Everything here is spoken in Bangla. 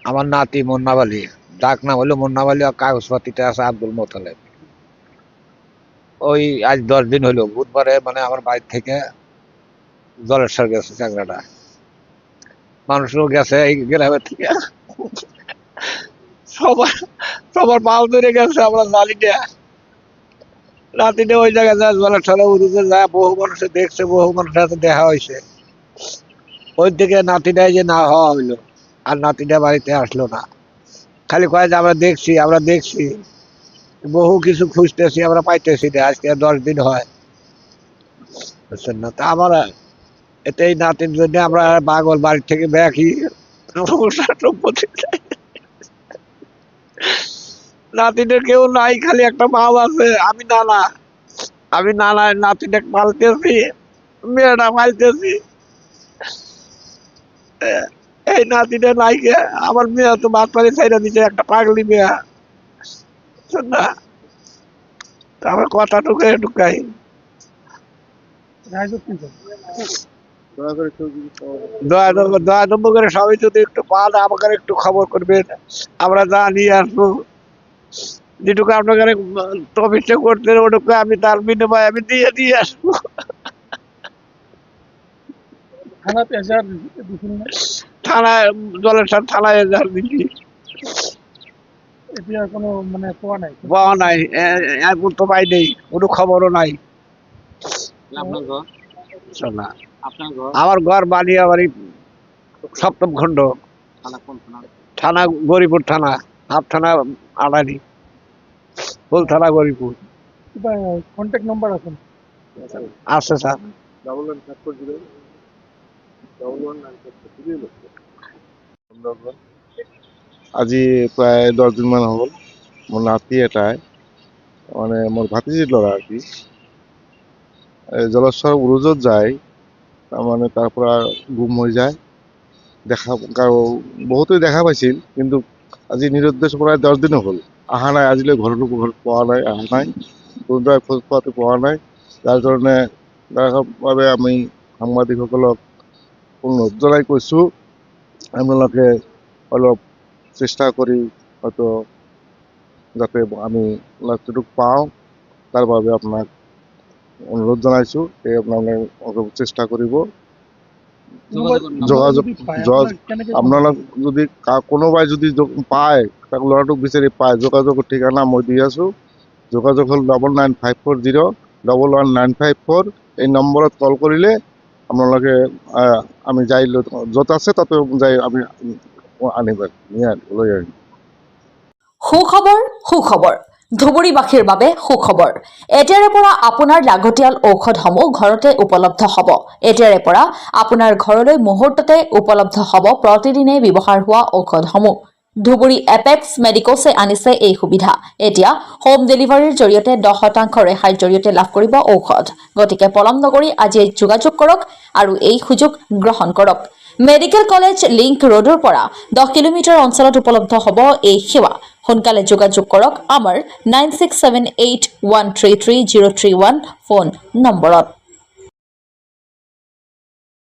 আমার নাতি মুন্নাবালি, ডাক নাম হলো মুন্নাবালি, আর কাগজপাতিতে আছে আব্দুল মোতালেব। ওই আজ 10 দিন হলো, বুধবারে মানে আমার বাড়ি থেকে জলেশ্বর গেছে চাকরাটা, মানুষও গেছে এই গ্রামের থেকে, সবার সবার পাও ধরে গেছে। আমরা নাতিটা ওই জায়গায় যায়, জলেশ্বরে উড়ুতে যায়, বহু মানুষে দেখছে, বহু মানুষের সাথে দেখা হয়েছে। ওই দিকে নাতিটাই যে না হওয়া হইলো, আর নাতিটা বাড়িতে আসলো না, খালি কয় যে আমরা দেখছি, বহু কিছু খুঁজতেছি, আমরা পাইতেছি না, আজকে 10 দিন হয়, বুঝছেন না। তা আমার এটাই নাতির জন্য আমরা পাগল, বাড়ি থেকে দেখি নাতিদের কেউ নাই, খালি একটা মাও আছে, আমি নানা নাতিটা পালতেছি, মেয়েটা পালতেছি। এই নাতিটা নাই গে, আমার মেয়ে তো বাদ পাড়ি ছাইড়া দিচ্ছে, একটা পাগলি মেয়ে, বুঝছেন না। আমার কথা ঢুকাই দয়া করে সবাই যদি একটু পান, আমাকে একটু খবর করবেন, আমরা যা নিয়ে আসবো, যেটুকু আপনাকে তফিসে করতে ওটুকু আমি তার বিনিময়ে আমি দিয়ে আসবো। থানায় জলেশ্বর থানায় এজাহার দিচ্ছি, পাওয়া নাই, এখন তো পাই নেই, কোনো খবরও নাই। আমার ঘর বানিয়াবাড়ি 7ম খণ্ড, থানা গরিপুর থানা, হাফ থানা আড়ানি, ফুল থানা গরিপুর। কন্ট্যাক্ট নাম্বার আছে স্যার। আজি প্রায় 10 দিন মান হল মোর নাতি এটাই মানে মোর ভাতিজি লড়া আর কি জলেশ্বর উরুজত যায়, তার মানে তারপর গুম হয়ে যায়। বহুতই দেখা পাইছিল, কিন্তু আজি নিরুদ্দেশ প্রায় 10 দিনও হল, আহা নাই, আজিলৈ ঘর পাওয়া নাই, আহা নাই, কোনোটাই খোঁজ পাতি পাওয়া নাই। যার কারণে ভাবে আমি সাংবাদিকসকলক অনুরোধ জনাই কৈছো, আপোনালোকে অলপ চেষ্টা কৰি হয়তো যাতে আমি লাভটোক পাওঁ, তাৰ বাবে আপোনাক অনুৰোধ জনাইছো। এই আপোনালোকে অলপ চেষ্টা কৰিব। আপোনালোক যদি কোনোবাই যদি পায়, তাক ল'ৰাটোক বিচাৰি পায়, যোগাযোগৰ ঠিকনা মই দি আছো। যোগাযোগ হ'ল 9954011954। এই নম্বৰত কল কৰিলে আপোনালোকে আমি যাই য'ত আছে তাতে যাই আমি আনিব লৈ আহিম। সুখবৰ ধুবুৰীবাসীৰ বাবে সুখবৰ। এতিয়াৰে পৰা আপোনাৰ লাগতিয়াল ঔষধসমূহ ঘৰতে উপলব্ধ হ'ব। এতিয়াৰে পৰা আপোনাৰ ঘৰলৈ মুহূৰ্ততে উপলব্ধ হ'ব প্ৰতিদিনে ব্যৱহাৰ হোৱা ঔষধসমূহ। ধুবুৰী এপেক্স মেডিকোছে আনিছে এই সুবিধা। এতিয়া হোম ডেলিভাৰীৰ জৰিয়তে 10% ৰেহাইৰ জৰিয়তে লাভ কৰিব ঔষধ। গতিকে পলম নকৰি আজিয়ে যোগাযোগ কৰক আৰু এই সুযোগ গ্ৰহণ কৰক। মেডিকেল কলেজ লিংক ৰোডৰ পৰা 10 কিলোমিটাৰ অঞ্চলত উপলব্ধ হ'ব এই সেৱা। সোনকালে যোগাযোগ কৰক আমাৰ 9678133031 ফোন নম্বৰত।